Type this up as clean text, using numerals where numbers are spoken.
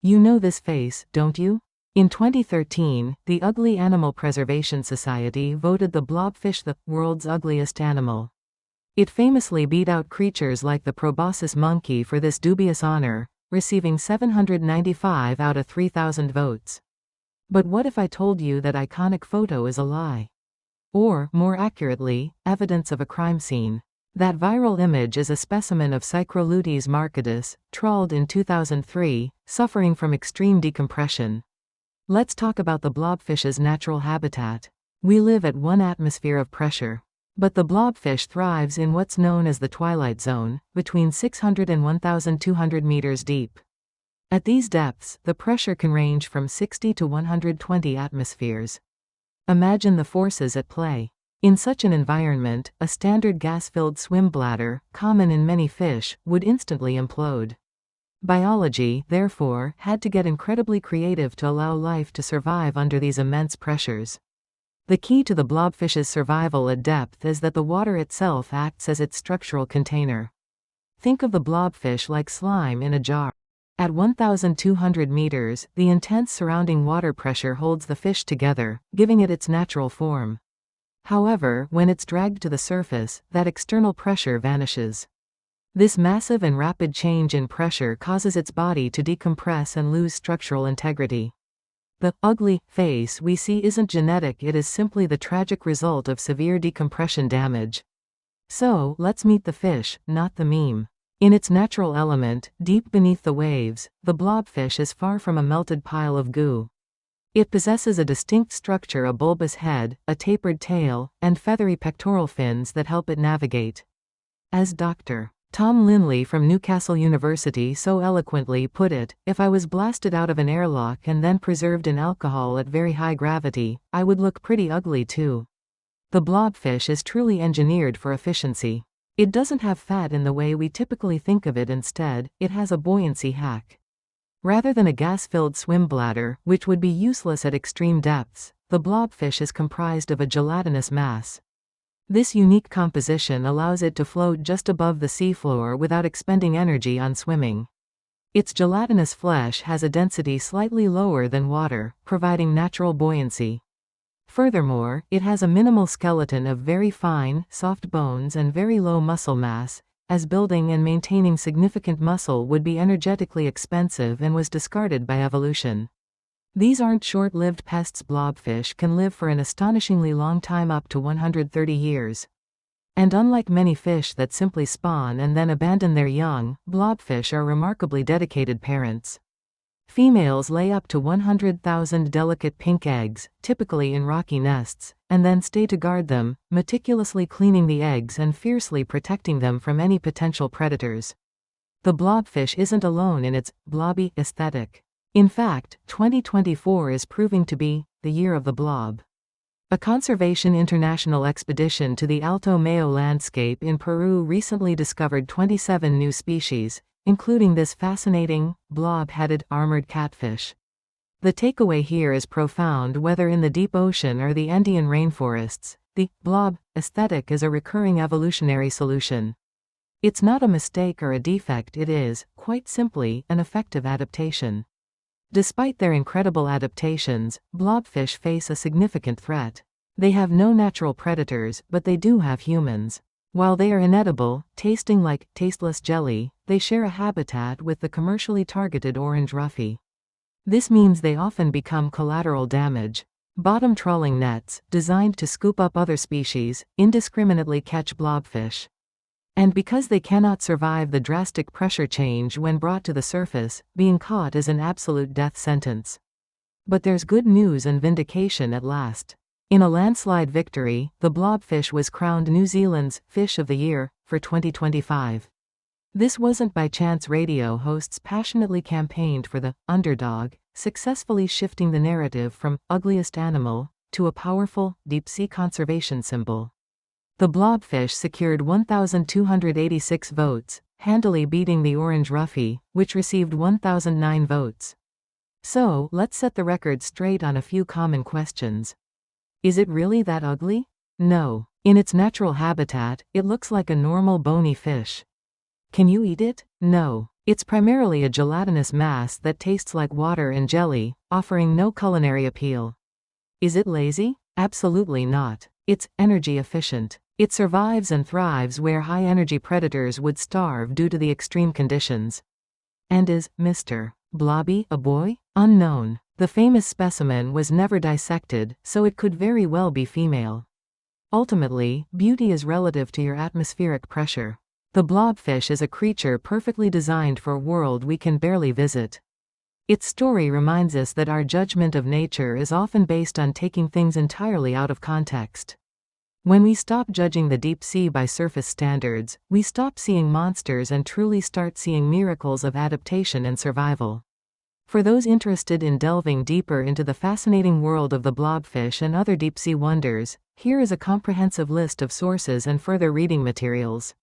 You know this face, don't you? In 2013, the Ugly Animal Preservation Society voted the blobfish the world's ugliest animal. It famously beat out creatures like the proboscis monkey for this dubious honor, receiving 795 out of 3,000 votes. But what if I told you that iconic photo is a lie? Or, more accurately, evidence of a crime scene. That viral image is a specimen of Psychrolutes marcatus, trawled in 2003, suffering from extreme decompression. Let's talk about the blobfish's natural habitat. We live at 1 atmosphere of pressure. But the blobfish thrives in what's known as the twilight zone, between 600 and 1,200 meters deep. At these depths, the pressure can range from 60 to 120 atmospheres. Imagine the forces at play. In such an environment, a standard gas-filled swim bladder, common in many fish, would instantly implode. Biology, therefore, had to get incredibly creative to allow life to survive under these immense pressures. The key to the blobfish's survival at depth is that the water itself acts as its structural container. Think of the blobfish like slime in a jar. At 1,200 meters, the intense surrounding water pressure holds the fish together, giving it its natural form. However, when it's dragged to the surface, that external pressure vanishes. This massive and rapid change in pressure causes its body to decompress and lose structural integrity. The ugly face we see isn't genetic, it is simply the tragic result of severe decompression damage. So, let's meet the fish, not the meme. In its natural element, deep beneath the waves, the blobfish is far from a melted pile of goo. It possesses a distinct structure: a bulbous head, a tapered tail, and feathery pectoral fins that help it navigate. As Dr. Tom Linley from Newcastle University so eloquently put it, if I was blasted out of an airlock and then preserved in alcohol at very high gravity, I would look pretty ugly too. The blobfish is truly engineered for efficiency. It doesn't have fat in the way we typically think of it. Instead, it has a buoyancy hack. Rather than a gas-filled swim bladder, which would be useless at extreme depths, the blobfish is comprised of a gelatinous mass. This unique composition allows it to float just above the seafloor without expending energy on swimming. Its gelatinous flesh has a density slightly lower than water, providing natural buoyancy. Furthermore, it has a minimal skeleton of very fine, soft bones and very low muscle mass, as building and maintaining significant muscle would be energetically expensive and was discarded by evolution. These aren't short-lived pests. Blobfish can live for an astonishingly long time, up to 130 years. And unlike many fish that simply spawn and then abandon their young, blobfish are remarkably dedicated parents. Females lay up to 100,000 delicate pink eggs, typically in rocky nests, and then stay to guard them, meticulously cleaning the eggs and fiercely protecting them from any potential predators. The blobfish isn't alone in its blobby aesthetic. In fact, 2024 is proving to be the year of the blob. A Conservation International expedition to the Alto Mayo landscape in Peru recently discovered 27 new species, including this fascinating, blob-headed, armored catfish. The takeaway here is profound. Whether in the deep ocean or the Andean rainforests, the blob aesthetic is a recurring evolutionary solution. It's not a mistake or a defect, it is, quite simply, an effective adaptation. Despite their incredible adaptations, blobfish face a significant threat. They have no natural predators, but they do have humans. While they are inedible, tasting like tasteless jelly, they share a habitat with the commercially targeted orange ruffy. This means they often become collateral damage. Bottom trawling nets, designed to scoop up other species, indiscriminately catch blobfish. And because they cannot survive the drastic pressure change when brought to the surface, being caught is an absolute death sentence. But there's good news and vindication at last. In a landslide victory, the blobfish was crowned New Zealand's Fish of the Year for 2025. This wasn't by chance. Radio hosts passionately campaigned for the underdog, successfully shifting the narrative from ugliest animal to a powerful, deep-sea conservation symbol. The blobfish secured 1,286 votes, handily beating the orange ruffy, which received 1,009 votes. So, let's set the record straight on a few common questions. Is it really that ugly? No. In its natural habitat, it looks like a normal bony fish. Can you eat it? No. It's primarily a gelatinous mass that tastes like water and jelly, offering no culinary appeal. Is it lazy? Absolutely not. It's energy efficient. It survives and thrives where high-energy predators would starve due to the extreme conditions. And is Mr. Blobby a boy? Unknown. The famous specimen was never dissected, so it could very well be female. Ultimately, beauty is relative to your atmospheric pressure. The blobfish is a creature perfectly designed for a world we can barely visit. Its story reminds us that our judgment of nature is often based on taking things entirely out of context. When we stop judging the deep sea by surface standards, we stop seeing monsters and truly start seeing miracles of adaptation and survival. For those interested in delving deeper into the fascinating world of the blobfish and other deep-sea wonders, here is a comprehensive list of sources and further reading materials.